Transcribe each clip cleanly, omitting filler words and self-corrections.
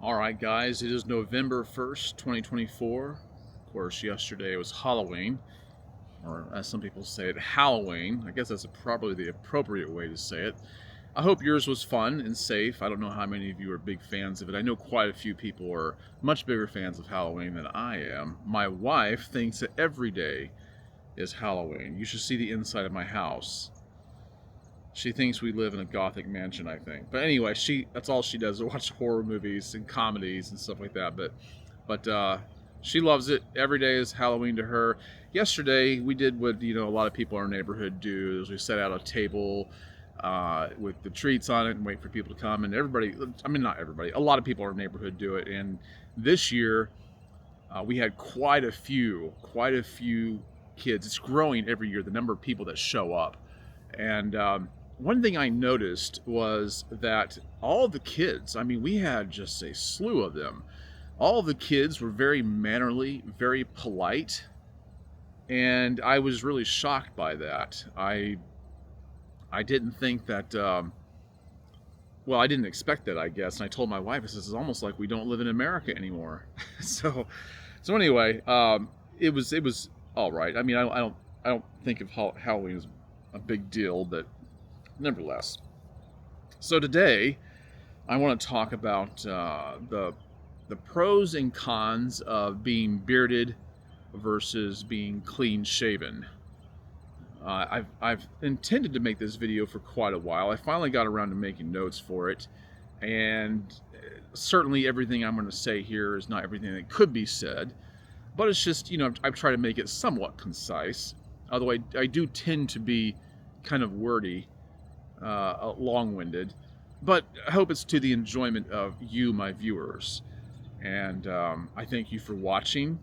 All right, guys, it is November 1st, 2024. Of course, yesterday was Halloween, or as some people say it, Halloween. I guess that's probably the appropriate way to say it. I hope yours was fun and safe. I don't know how many of you are big fans of it. I know quite a few people are much bigger fans of Halloween than I am. My wife thinks that every day is Halloween. You should see the inside of my house. She thinks we live in a gothic mansion, I think. But anyway, that's all she does, is watch horror movies and comedies and stuff like that. But she loves it. Every day is Halloween to her. Yesterday, we did what a lot of people in our neighborhood do, is we set out a table with the treats on it and wait for people to come. And everybody, I mean, not everybody, a lot of people in our neighborhood do it. And this year, we had quite a few kids. It's growing every year, the number of people that show up. And one thing I noticed was that all the kids, I mean, we had just a slew of them. All the kids were very mannerly, very polite, and I was really shocked by that. I didn't think that, well, I didn't expect that, I guess. And I told my wife, this is almost like we don't live in America anymore. so anyway, it was all right. I mean, I don't think of Halloween as a big deal, but nevertheless. So today, I want to talk about the pros and cons of being bearded versus being clean-shaven. I've intended to make this video for quite a while. I finally got around to making notes for it, and certainly everything I'm going to say here is not everything that could be said, but it's just, I've tried to make it somewhat concise, although I do tend to be kind of wordy, long-winded, but I hope it's to the enjoyment of you, my viewers. And I thank you for watching.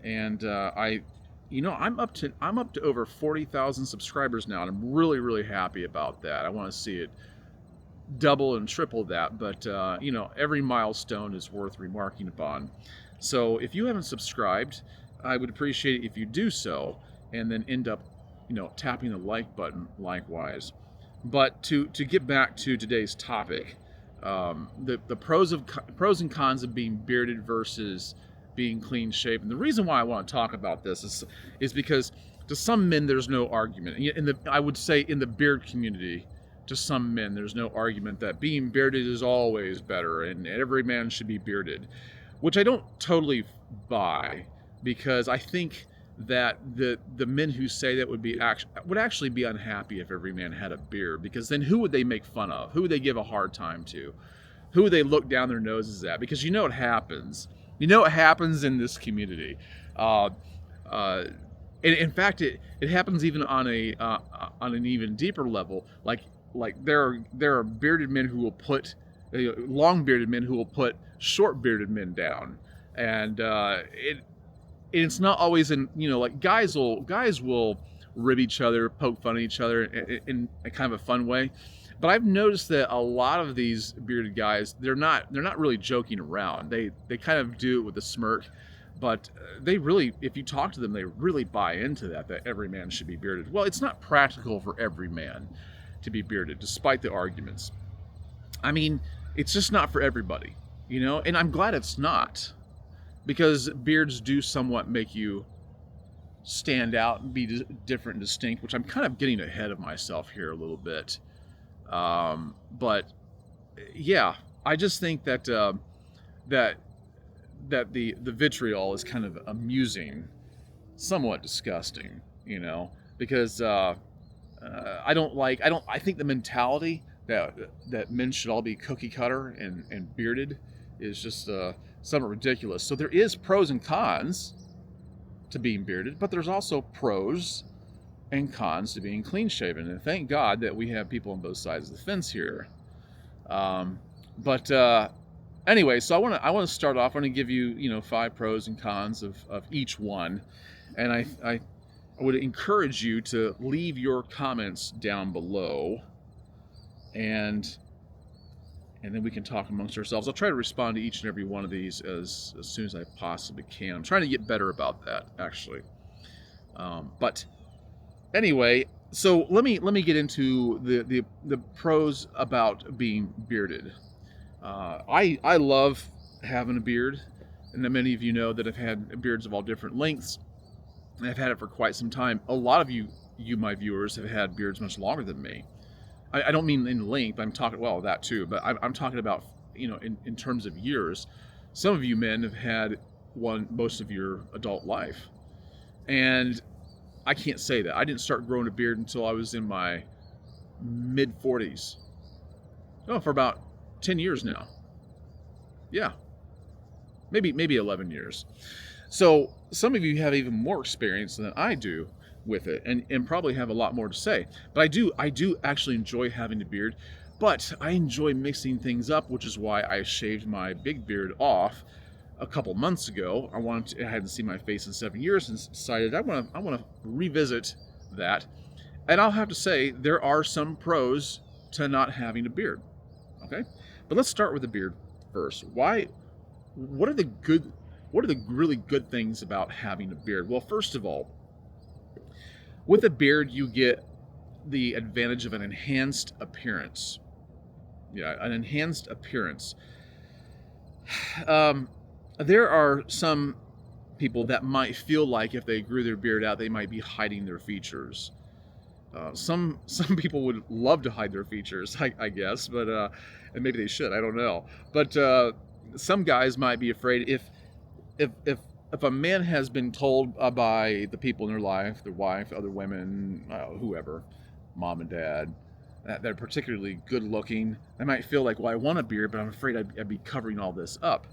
And I'm up to over 40,000 subscribers now, and I'm really happy about that. I want to see it double and triple that, but every milestone is worth remarking upon. So if you haven't subscribed, I would appreciate it if you do so, and then end up tapping the like button likewise. But to get back to today's topic, the pros and cons of being bearded versus being clean shaven. The reason why I want to talk about this is because to some men there's no argument. I would say in the beard community, to some men there's no argument that being bearded is always better and every man should be bearded, which I don't totally buy, because I think that the men who say that would actually be unhappy if every man had a beard, because then who would they make fun of? Who would they give a hard time to? Who would they look down their noses at? Because what happens. What happens in this community. And in fact, it happens even on an even deeper level. Like there are bearded men who will put long bearded men who will put short bearded men down, and it's not always in like guys will rib each other, poke fun at each other in a kind of a fun way. But I've noticed that a lot of these bearded guys, they're not really joking around. They kind of do it with a smirk, but they really, if you talk to them, they really buy into that every man should be bearded. Well, it's not practical for every man to be bearded, despite the arguments. I mean, it's just not for everybody, and I'm glad it's not, because beards do somewhat make you stand out and be different and distinct, which I'm kind of getting ahead of myself here a little bit. But yeah, I just think that that the vitriol is kind of amusing, somewhat disgusting, because I think the mentality that men should all be cookie cutter and bearded is just somewhat ridiculous. So there is pros and cons to being bearded, but there's also pros and cons to being clean shaven, and thank God that we have people on both sides of the fence here. Anyway, so I want to start off. I want to give you 5 pros and cons of each one, and I would encourage you to leave your comments down below, and then we can talk amongst ourselves. I'll try to respond to each and every one of these as soon as I possibly can. I'm trying to get better about that, actually. But anyway, so let me get into the pros about being bearded. I love having a beard, and many of you know that I've had beards of all different lengths, and I've had it for quite some time. A lot of you my viewers, have had beards much longer than me. I don't mean in length. I'm talking, well, that too, but I'm talking about, in terms of years. Some of you men have had one most of your adult life, and I can't say that. I didn't start growing a beard until I was in my mid 40s. Oh, for about 10 years now. Yeah, maybe 11 years. So some of you have even more experience than I do with it, and probably have a lot more to say. But I do actually enjoy having a beard, but I enjoy mixing things up, which is why I shaved my big beard off a couple months ago. I hadn't seen my face in 7 years, and decided I want to revisit that. And I'll have to say, there are some pros to not having a beard. Okay, but let's start with the beard first. What are the really good things about having a beard? Well, first of all, with a beard, you get the advantage of an enhanced appearance. Yeah, an enhanced appearance. There are some people that might feel like if they grew their beard out, they might be hiding their features. Some people would love to hide their features, I guess, but and maybe they should. I don't know. But some guys might be afraid if a man has been told by the people in their life, their wife, other women, whoever, mom and dad, that they're particularly good looking, they might feel like, well, I want a beard, but I'm afraid I'd be covering all this up.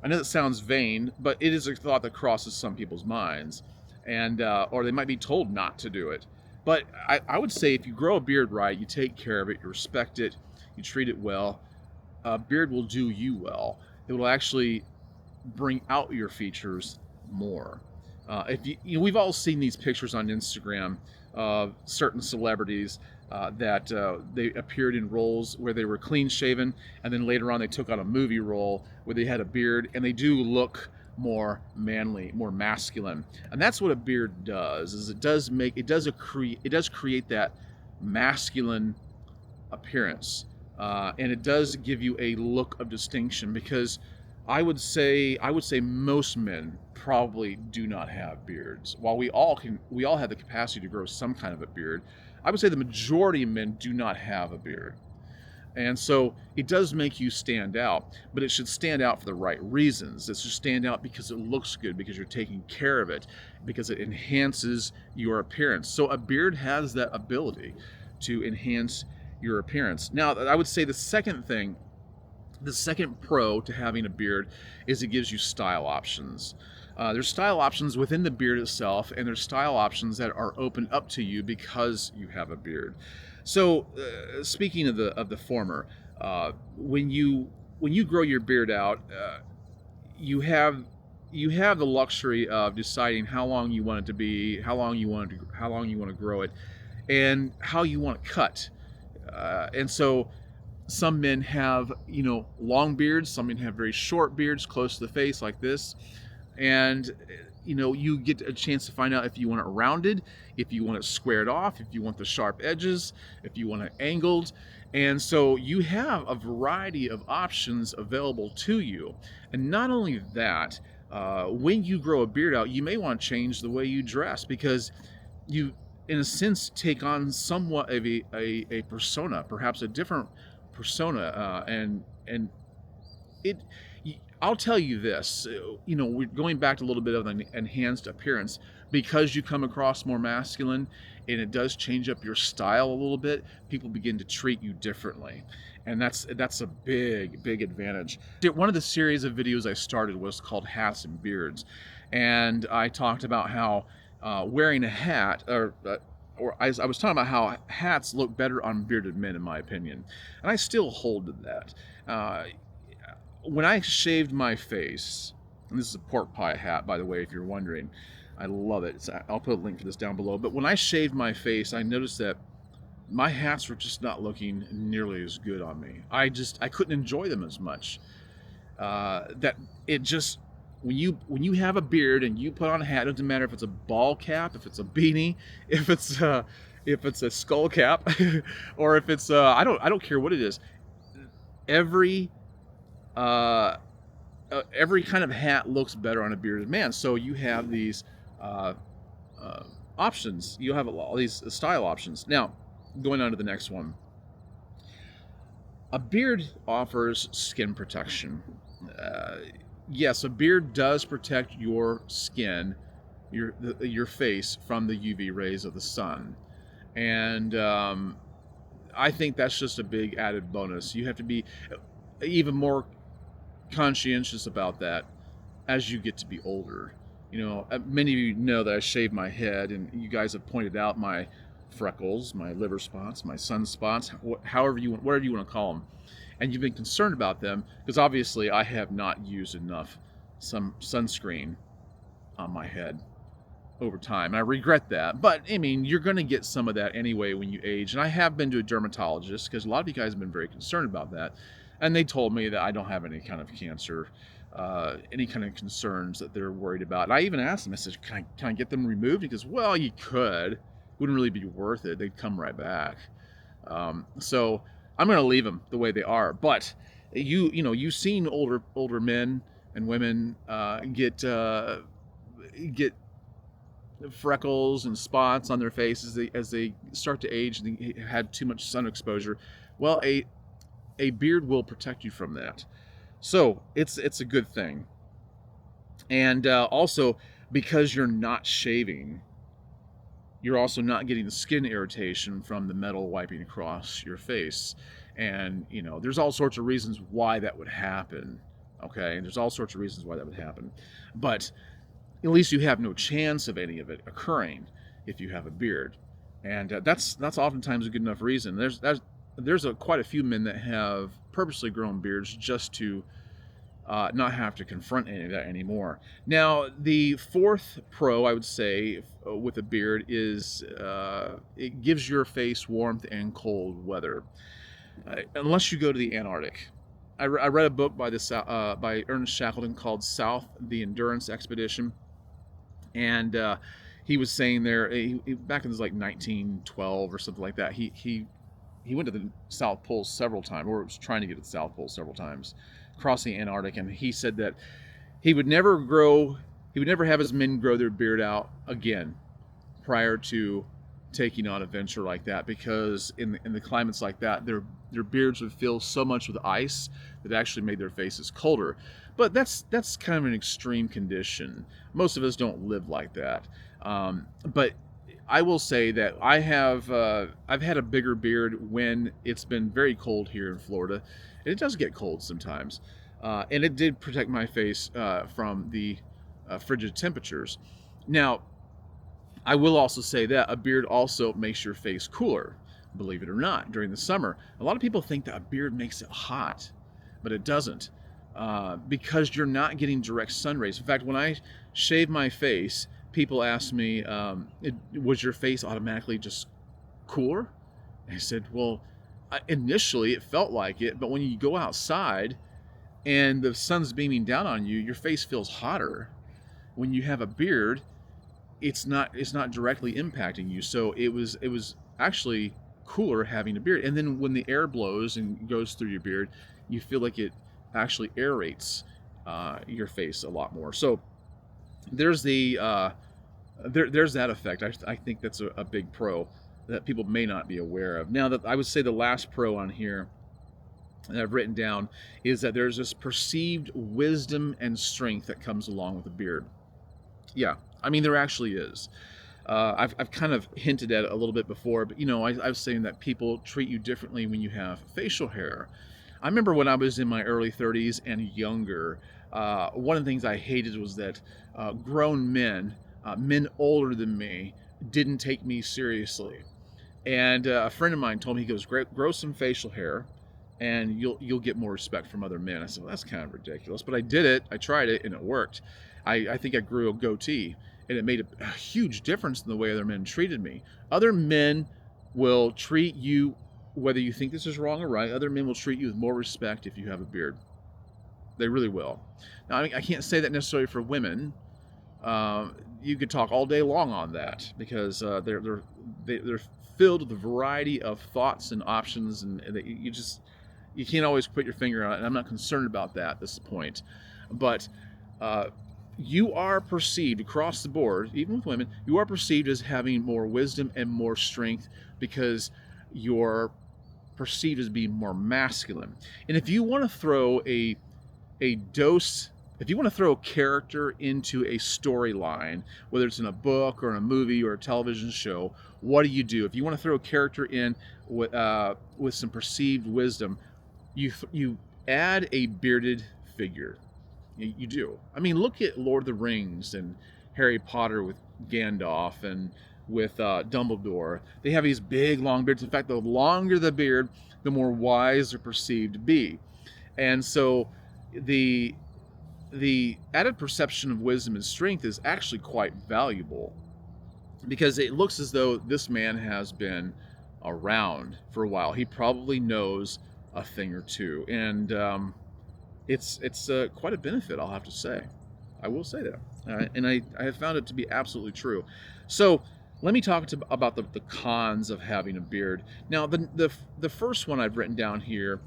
I know that sounds vain, but it is a thought that crosses some people's minds, and or they might be told not to do it. But I would say if you grow a beard right, you take care of it, you respect it, you treat it well, a beard will do you well. It will actually bring out your features more. If we've all seen these pictures on Instagram of certain celebrities that they appeared in roles where they were clean shaven, and then later on they took on a movie role where they had a beard, and they do look more manly, more masculine. And that's what a beard does. Is it does create that masculine appearance, and it does give you a look of distinction, because I would say most men probably do not have beards. While we all have the capacity to grow some kind of a beard, I would say the majority of men do not have a beard. And so it does make you stand out, but it should stand out for the right reasons. It should stand out because it looks good, because you're taking care of it, because it enhances your appearance. So a beard has that ability to enhance your appearance. Now, I would say the second pro to having a beard is it gives you style options. There's style options within the beard itself, and there's style options that are opened up to you because you have a beard. So, speaking of the former, when you grow your beard out, you have the luxury of deciding how long you want it to be, how long you want to grow it, and how you want to cut. And so, some men have long beards. Some men have very short beards close to the face like this, and you get a chance to find out if you want it rounded, if you want it squared off, if you want the sharp edges, if you want it angled. And so you have a variety of options available to you. And not only that, when you grow a beard out, you may want to change the way you dress, because you, in a sense, take on somewhat of a persona, perhaps a different persona, and it. I'll tell you this, we're going back to a little bit of an enhanced appearance, because you come across more masculine, and it does change up your style a little bit. People begin to treat you differently, and that's a big advantage. One of the series of videos I started was called Hats and Beards, and I talked about how wearing a hat, or I was talking about how hats look better on bearded men, in my opinion, and I still hold to that. When I shaved my face, and this is a pork pie hat, by the way, if you're wondering, I love it. I'll put a link to this down below. But when I shaved my face, I noticed that my hats were just not looking nearly as good on me. I couldn't enjoy them as much. That it just, when you have a beard and you put on a hat, it doesn't matter if it's a ball cap, if it's a beanie, if it's a skull cap, or if it's I don't care what it is. Every every kind of hat looks better on a bearded man. So you have these uh, options. You have all these style options. Now, going on to the next one. A beard offers skin protection. Uh, yes, a beard does protect your skin, your face from the UV rays of the sun, and I think that's just a big added bonus. You have to be even more conscientious about that as you get to be older. Many of you know that I shave my head, and you guys have pointed out my freckles, my liver spots, my sunspots, whatever you want to call them, and you've been concerned about them because obviously I have not used enough some sunscreen on my head over time. And I regret that, but I mean, you're going to get some of that anyway when you age. And I have been to a dermatologist because a lot of you guys have been very concerned about that, and they told me that I don't have any kind of cancer, any kind of concerns that they're worried about. And I even asked them, I said, can I get them removed? He goes, well, you could. Wouldn't really be worth it. They'd come right back. So I'm going to leave them the way they are. But you've seen older men and women get freckles and spots on their faces as they start to age and they had too much sun exposure. Well, a beard will protect you from that. So it's a good thing. And also, because you're not shaving, you're also not getting the skin irritation from the metal wiping across your face. And, there's all sorts of reasons why that would happen. Okay? There's all sorts of reasons why that would happen. But at least you have no chance of any of it occurring if you have a beard. And that's oftentimes a good enough reason. There's quite a few men that have purposely grown beards just to not have to confront any of that anymore. Now, the fourth pro, I would say, with a beard is it gives your face warmth and cold weather. Unless you go to the Antarctic. I read a book by Ernest Shackleton called South, the Endurance Expedition. And he was saying there, back in like 1912 or something like that, he went to the South Pole several times, or was trying to get to the South Pole several times, across the Antarctic, and he said that he would never have his men grow their beard out again prior to taking on a venture like that, because in the climates like that, their beards would fill so much with ice that it actually made their faces colder. But that's kind of an extreme condition. Most of us don't live like that. But I will say that I've had a bigger beard when it's been very cold here in Florida. And it does get cold sometimes. And it did protect my face from the frigid temperatures. Now, I will also say that a beard also makes your face cooler, believe it or not, during the summer. A lot of people think that a beard makes it hot, but it doesn't, because you're not getting direct sun rays. In fact, when I shave my face, people ask me, was your face automatically just cooler? And I said, well, initially it felt like it, but when you go outside and the sun's beaming down on you, your face feels hotter. When you have a beard, it's not directly impacting you. So it was actually cooler having a beard. And then when the air blows and goes through your beard, you feel like it actually aerates your face a lot more. So there's there's that effect. I think that's a big pro that people may not be aware of. Now, that I would say the last pro on here that I've written down is that there's this perceived wisdom and strength that comes along with a beard. Yeah, I mean, there actually is. I've kind of hinted at it a little bit before, but I was saying that people treat you differently when you have facial hair. I remember when I was in my early 30s and younger, one of the things I hated was that grown men older than me, didn't take me seriously. And a friend of mine told me, he goes, grow some facial hair and you'll get more respect from other men. I said, well, that's kind of ridiculous, but I did it. I tried it and it worked. I think I grew a goatee, and it made a huge difference in the way other men treated me. Other men will treat you, whether you think this is wrong or right, other men will treat you with more respect if you have a beard. They really will. Now, I can't say that necessarily for women. You could talk all day long on that, because they're filled with a variety of thoughts and options, and you can't always put your finger on it, and I'm not concerned about that at this point. But you are perceived across the board, even with women, you are perceived as having more wisdom and more strength because you're perceived as being more masculine. And if you want to throw a dose, if you want to throw a character into a storyline, whether it's in a book or in a movie or a television show, what do? If you want to throw a character in with some perceived wisdom, you add a bearded figure. You do. I mean, look at Lord of the Rings and Harry Potter with Gandalf and with Dumbledore. They have these big, long beards. In fact, the longer the beard, the more wise they're perceived to be. And so the added perception of wisdom and strength is actually quite valuable because it looks as though this man has been around for a while. He probably knows a thing or two. And it's quite a benefit, I'll have to say. I will say that. And I have found it to be absolutely true. So let me talk about the cons of having a beard. Now, the first one I've written down here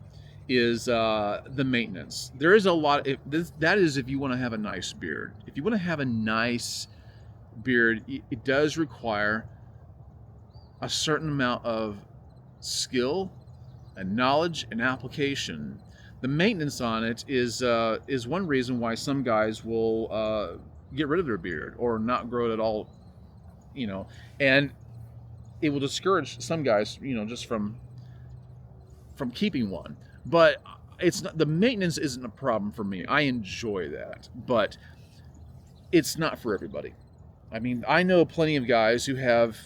is the maintenance. There is a lot. That is if you want to have a nice beard. If you want to have a nice beard, it does require a certain amount of skill and knowledge and application. The maintenance on it is one reason why some guys will get rid of their beard or not grow it at all, and it will discourage some guys, just from keeping one. But it's not, the maintenance isn't a problem for me. I enjoy that, but it's not for everybody. I mean, I know plenty of guys who have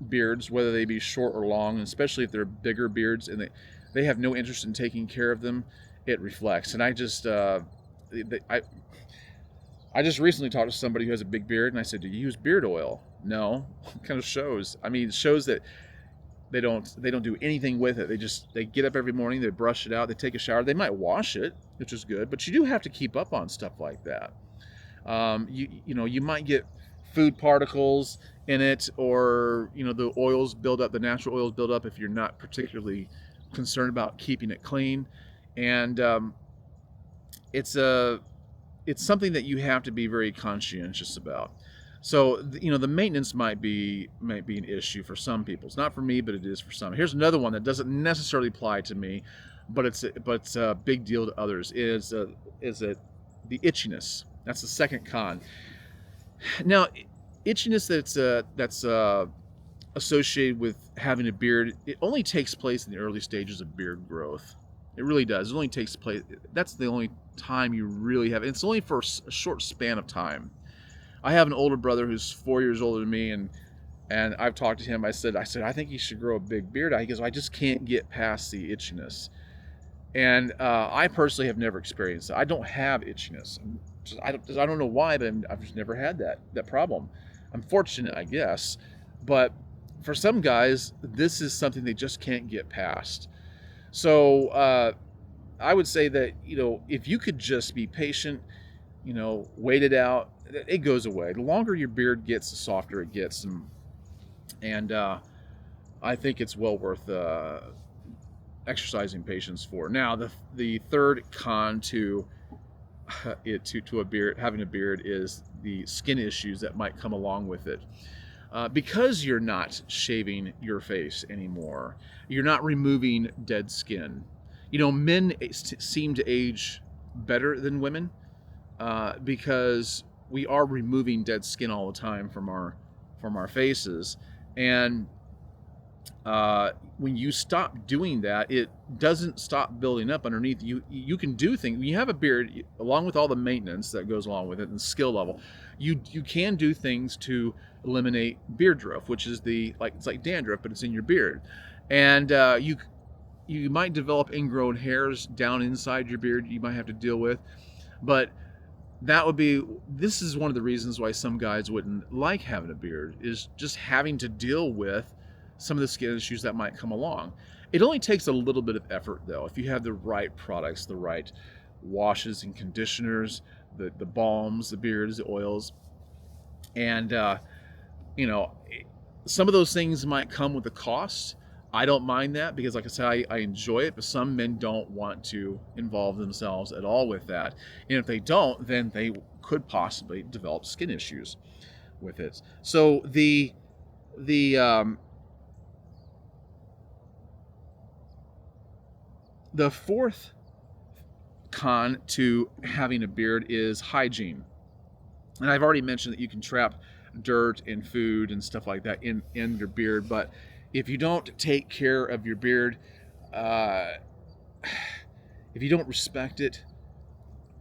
beards, whether they be short or long, especially if they're bigger beards, and they have no interest in taking care of them. It reflects. And I just recently talked to somebody who has a big beard, and I said, "Do you use beard oil?" No. It kind of shows. I mean, it shows that they don't do anything with it. They get up every morning, they brush it out, they take a shower, they might wash it, which is good, but you do have to keep up on stuff like that. You might get food particles in it, or the oils build up, the natural oils build up if you're not particularly concerned about keeping it clean. And it's something that you have to be very conscientious about. So the maintenance might be an issue for some people. It's not for me, but it is for some. Here's another one that doesn't necessarily apply to me, but it's a big deal to others. Is the itchiness. That's the second con. Now, itchiness that's associated with having a beard, it only takes place in the early stages of beard growth. It really does. It only takes place. That's the only time you really have. It's only for a short span of time. I have an older brother who's 4 years older than me, and I've talked to him. I said, I think he should grow a big beard. He goes, I just can't get past the itchiness. And I personally have never experienced it. I don't have itchiness. I don't know why, but I've just never had that problem. I'm fortunate, I guess. But for some guys, this is something they just can't get past. So I would say that, if you could just be patient, wait it out, it goes away. The longer your beard gets, the softer it gets. And I think it's well worth exercising patience for. Now, the third con to a beard, having a beard, is the skin issues that might come along with it. Because you're not shaving your face anymore, you're not removing dead skin. Men seem to age better than women because we are removing dead skin all the time from our faces. And when you stop doing that, it doesn't stop building up underneath. You can do things. When you have a beard, along with all the maintenance that goes along with it and skill level, you can do things to eliminate beard growth, which is it's like dandruff, but it's in your beard. And you might develop ingrown hairs down inside your beard you might have to deal with. But this is one of the reasons why some guys wouldn't like having a beard, is just having to deal with some of the skin issues that might come along. It only takes a little bit of effort, though, if you have the right products, the right washes and conditioners, the balms, the beards, the oils. And some of those things might come with a cost. I don't mind that because, like I said, I enjoy it, but some men don't want to involve themselves at all with that. And if they don't, then they could possibly develop skin issues with it. So the fourth con to having a beard is hygiene. And I've already mentioned that you can trap dirt and food and stuff like that in your beard, but if you don't take care of your beard, uh, if you don't respect it,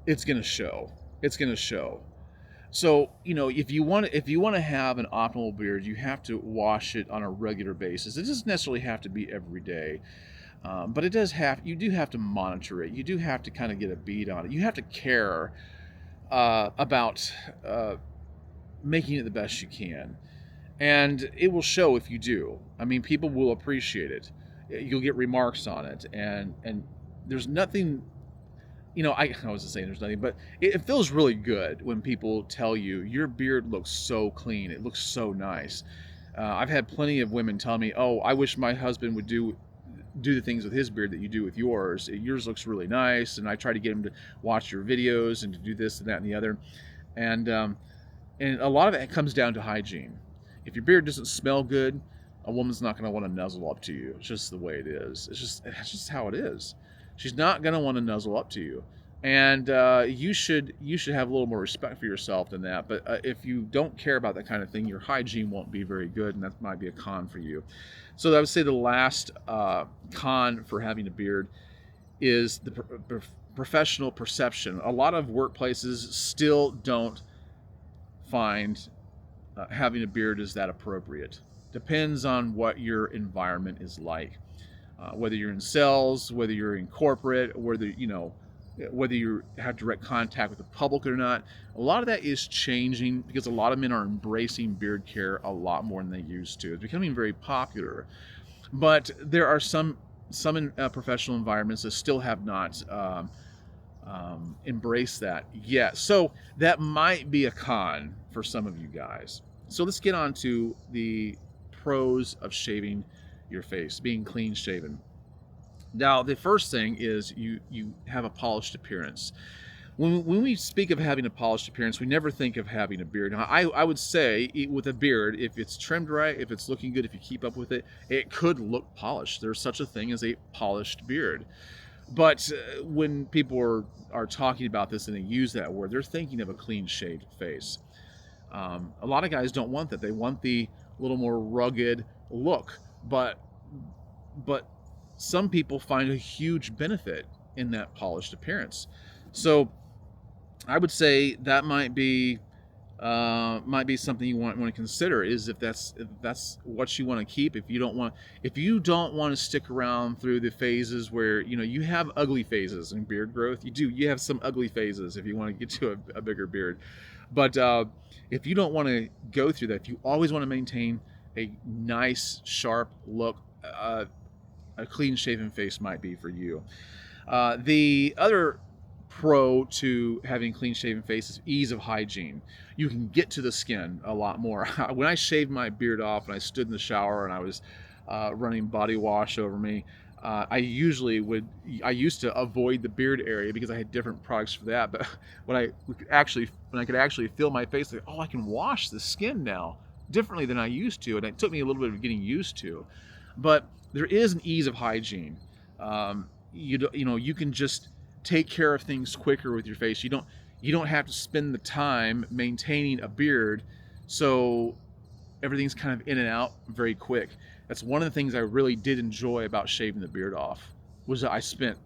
it's going to show. It's going to show. So, if you want to have an optimal beard, you have to wash it on a regular basis. It doesn't necessarily have to be every day. But you do have to monitor it. You do have to kind of get a bead on it. You have to care about making it the best you can. And it will show if you do. I mean, people will appreciate it. You'll get remarks on it. And there's nothing, I wasn't saying there's nothing, but it feels really good when people tell you, your beard looks so clean. It looks so nice. I've had plenty of women tell me, oh, I wish my husband would do the things with his beard that you do with yours. Yours looks really nice, and I try to get him to watch your videos and to do this and that and the other. And a lot of it comes down to hygiene. If your beard doesn't smell good, a woman's not going to want to nuzzle up to you. It's just the way it is. It's just how it is. She's not going to want to nuzzle up to you. And you should have a little more respect for yourself than that. But if you don't care about that kind of thing, your hygiene won't be very good, and that might be a con for you. So I would say the last con for having a beard is the professional perception. A lot of workplaces still don't find having a beard is that appropriate. Depends on what your environment is like. Whether you're in sales, whether you're in corporate, whether you have direct contact with the public or not. A lot of that is changing because a lot of men are embracing beard care a lot more than they used to. It's becoming very popular. But there are some in professional environments that still have not embraced that yet. So that might be a con for some of you guys. So let's get on to the pros of shaving your face, being clean shaven. Now, the first thing is you have a polished appearance. When we speak of having a polished appearance, we never think of having a beard. Now, I would say with a beard, if it's trimmed right, if it's looking good, if you keep up with it, it could look polished. There's such a thing as a polished beard. But when people are talking about this and they use that word, they're thinking of a clean-shaved face. A lot of guys don't want that. They want the little more rugged look. But some people find a huge benefit in that polished appearance. So I would say that might be something you want to consider, is if that's what you want to keep. If you don't want to stick around through the phases where you have ugly phases in beard growth. You have some ugly phases if you want to get to a bigger beard. But if you don't want to go through that, if you always want to maintain a nice sharp look, a clean shaven face might be for you. The other pro to having clean shaven face is ease of hygiene. You can get to the skin a lot more. When I shaved my beard off and I stood in the shower and I was running body wash over me, I used to avoid the beard area because I had different products for that. But when I could actually feel my face, like, oh, I can wash the skin now differently than I used to, and it took me a little bit of getting used to. But there is an ease of hygiene. You can just take care of things quicker with your face. You don't have to spend the time maintaining a beard, so everything's kind of in and out very quick. That's one of the things I really did enjoy about shaving the beard off, was that I spent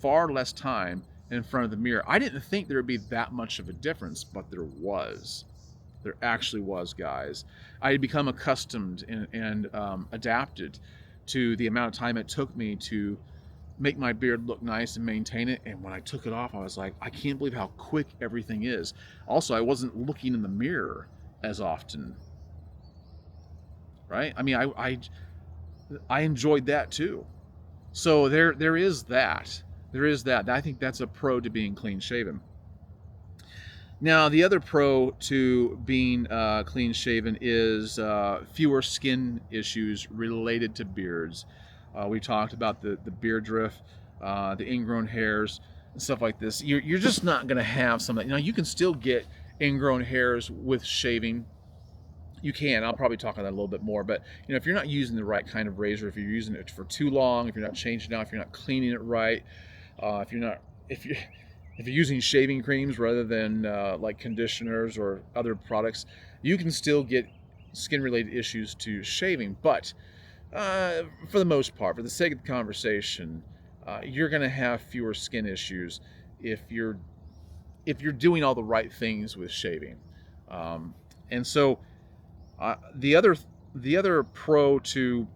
far less time in front of the mirror. I didn't think there would be that much of a difference, but there was. There actually was, guys. I had become accustomed and adapted to the amount of time it took me to make my beard look nice and maintain it. And when I took it off, I was like, I can't believe how quick everything is. Also, I wasn't looking in the mirror as often, right? I mean, I enjoyed that too. So there is that. There is that. I think that's a pro to being clean shaven. Now, the other pro to being clean shaven is fewer skin issues related to beards. We talked about the beard drift, the ingrown hairs, and stuff like this. You're just not going to have some of that. Now, you can still get ingrown hairs with shaving. You can. I'll probably talk on that a little bit more. But if you're not using the right kind of razor, if you're using it for too long, if you're not changing it out, if you're not cleaning it right, if you're using shaving creams rather than like conditioners or other products, you can still get skin-related issues to shaving. But for the most part, for the sake of the conversation, you're going to have fewer skin issues if you're doing all the right things with shaving. And so the other pro to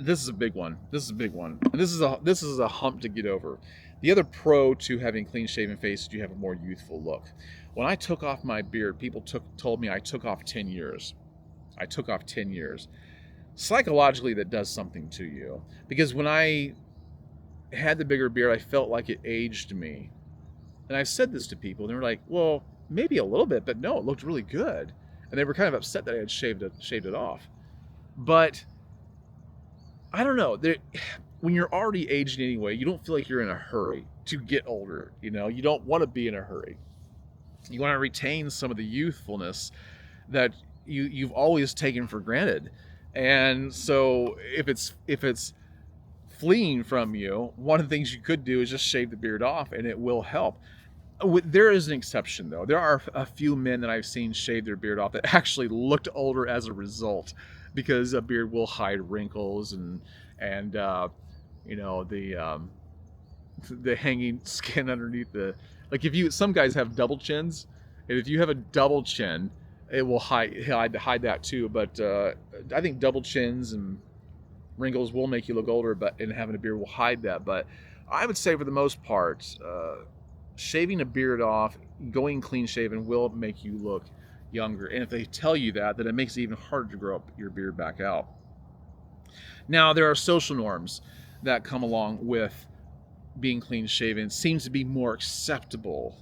this is a big one. And this is a hump to get over. The other pro to having clean shaven face is you have a more youthful look. When I took off my beard, people told me I took off 10 years. I took off 10 years. Psychologically, that does something to you, because when I had the bigger beard, I felt like it aged me. And I've said this to people, and they were like, well, maybe a little bit, but no, it looked really good. And they were kind of upset that I had shaved it off. But I don't know. When you're already aging anyway, you don't feel like you're in a hurry to get older. You don't want to be in a hurry. You want to retain some of the youthfulness that you've always taken for granted. And so if it's fleeing from you, one of the things you could do is just shave the beard off, and it will help. There is an exception, though. There are a few men that I've seen shave their beard off that actually looked older as a result, because a beard will hide wrinkles and the hanging skin underneath the, like, some guys have double chins, and if you have a double chin, it will hide that too. But I think double chins and wrinkles will make you look older, and having a beard will hide that. But I would say for the most part, shaving a beard off, going clean shaven, will make you look younger. And if they tell you that, then it makes it even harder to grow up your beard back out. Now, there are social norms that come along with being clean shaven. It seems to be more acceptable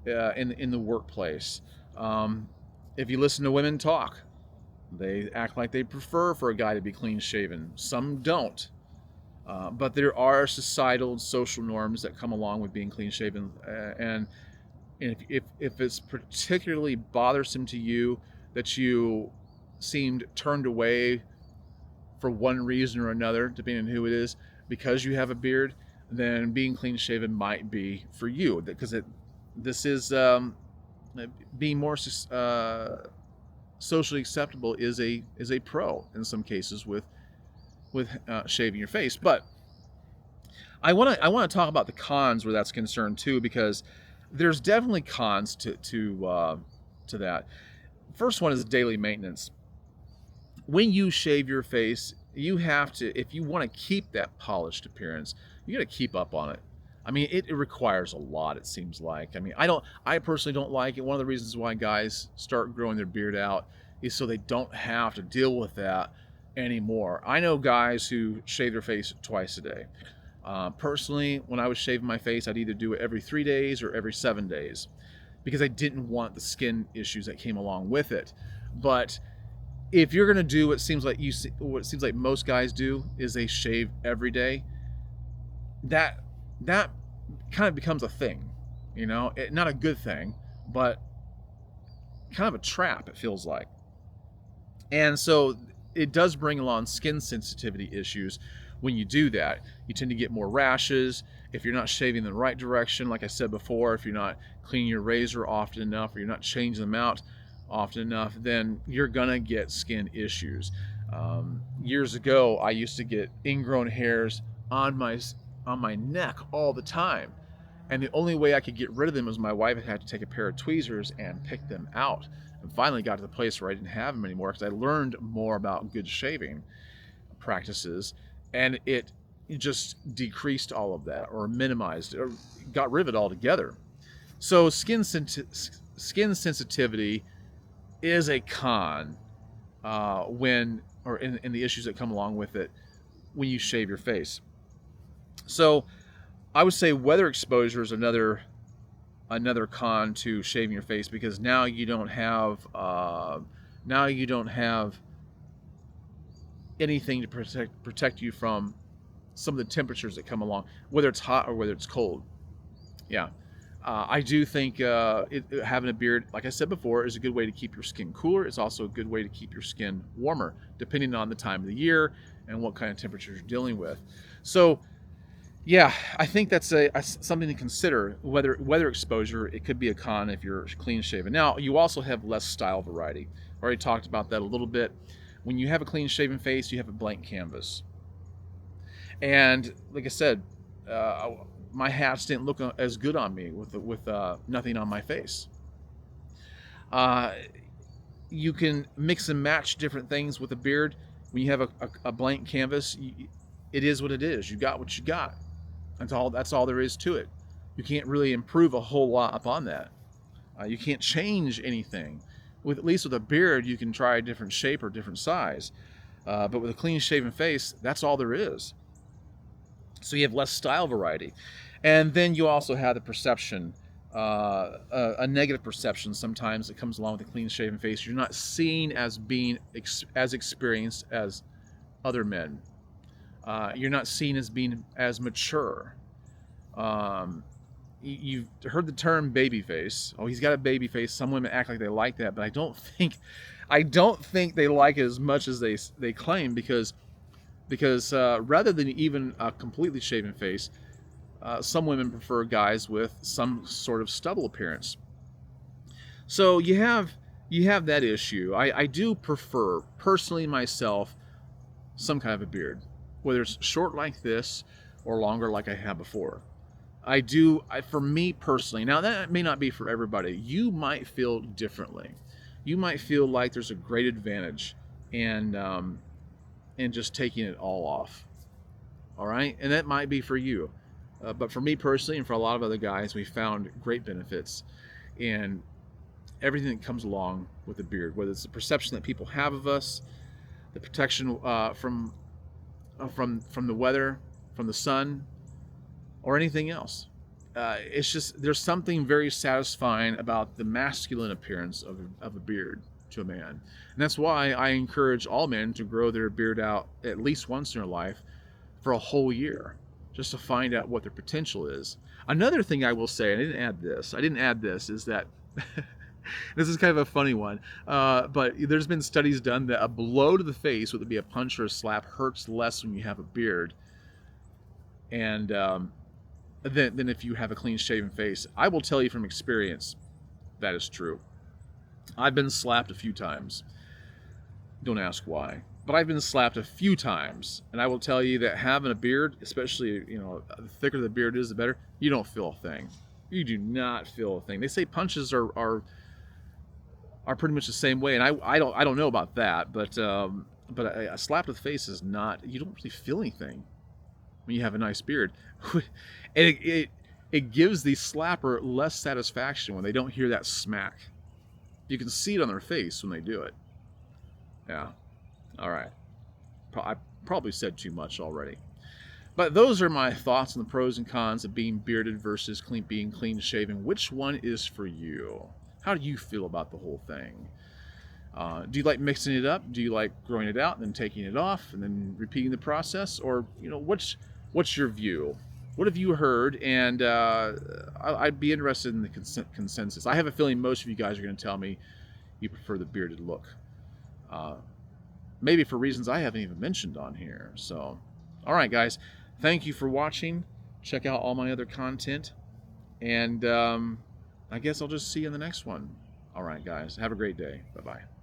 in the workplace. If you listen to women talk, they act like they prefer for a guy to be clean shaven. Some don't. But there are societal and social norms that come along with being clean shaven, and if it's particularly bothersome to you that you seemed turned away for one reason or another, depending on who it is, because you have a beard, then being clean shaven might be for you, because this is being more socially acceptable is a pro in some cases with shaving your face. But I want to talk about the cons where that's concerned too, because there's definitely cons to that. First one is daily maintenance. When you shave your face, you have to, if you want to keep that polished appearance, you got to keep up on it. I mean, it requires a lot, it seems like. I mean, I personally don't like it. One of the reasons why guys start growing their beard out is so they don't have to deal with that anymore. I know guys who shave their face twice a day. Personally, when I was shaving my face, I'd either do it every 3 days or every 7 days, because I didn't want the skin issues that came along with it. But if you're gonna do what it seems like most guys do, is they shave every day, that kind of becomes a thing, not a good thing, but kind of a trap, it feels like. And so it does bring along skin sensitivity issues. When you do that, you tend to get more rashes. If you're not shaving in the right direction, like I said before, if you're not cleaning your razor often enough, or you're not changing them out often enough, then you're gonna get skin issues. Years ago, I used to get ingrown hairs on my neck all the time, and the only way I could get rid of them was my wife had to take a pair of tweezers and pick them out. And finally got to the place where I didn't have them anymore, because I learned more about good shaving practices, and it just decreased all of that, or minimized, or got rid of it altogether. So skin sensitivity is a con in the issues that come along with it when you shave your face. So I would say weather exposure is another con to shaving your face, because now you don't have anything to protect you from some of the temperatures that come along, whether it's hot or whether it's cold. Yeah. I do think having a beard, like I said before, is a good way to keep your skin cooler. It's also a good way to keep your skin warmer, depending on the time of the year and what kind of temperatures you're dealing with. So, yeah, I think that's something to consider. Weather exposure, it could be a con if you're clean shaven. Now, you also have less style variety. I already talked about that a little bit. When you have a clean shaven face, you have a blank canvas. And like I said, my hats didn't look as good on me with nothing on my face. You can mix and match different things with a beard. When you have a blank canvas, it is what it is. You got what you got. That's all there is to it. You can't really improve a whole lot upon that. You can't change anything. At least with a beard, you can try a different shape or different size. But with a clean shaven face, that's all there is. So you have less style variety. And then you also have the perception, a negative perception sometimes that comes along with a clean shaven face. You're not seen as being as experienced as other men. You're not seen as being as mature. You've heard the term baby face. Oh, he's got a baby face. Some women act like they like that, but I don't think they like it as much as they claim, because rather than even a completely shaven face, some women prefer guys with some sort of stubble appearance. So you have that issue. I do prefer, personally myself, some kind of a beard, whether it's short like this or longer like I had before. For me personally, now that may not be for everybody. You might feel differently. You might feel like there's a great advantage and just taking it all off. All right, and that might be for you. But for me personally, and for a lot of other guys, we found great benefits in everything that comes along with a beard, whether it's the perception that people have of us, the protection from the weather, from the sun, or anything else. It's just, there's something very satisfying about the masculine appearance of a beard to a man. And that's why I encourage all men to grow their beard out at least once in their life for a whole year, just to find out what their potential is. Another thing I will say, and I didn't add this, is that this is kind of a funny one, but there's been studies done that a blow to the face, whether it be a punch or a slap, hurts less when you have a beard and than if you have a clean shaven face. I will tell you from experience that is true. I've been slapped a few times. Don't ask why, but I've been slapped a few times, and I will tell you that having a beard, especially, the thicker the beard is, the better, you don't feel a thing. You do not feel a thing. They say punches are pretty much the same way, and I don't know about that, but a slap to the face is not. You don't really feel anything when you have a nice beard, and it gives the slapper less satisfaction when they don't hear that smack. You can see it on their face when they do it. Yeah. All right. I probably said too much already. But those are my thoughts on the pros and cons of being bearded versus being clean shaven. Which one is for you? How do you feel about the whole thing? Do you like mixing it up? Do you like growing it out and then taking it off and then repeating the process? Or, what's your view? What have you heard? And I'd be interested in the consensus. I have a feeling most of you guys are going to tell me you prefer the bearded look. Maybe for reasons I haven't even mentioned on here. So, all right, guys. Thank you for watching. Check out all my other content. And I guess I'll just see you in the next one. All right, guys. Have a great day. Bye-bye.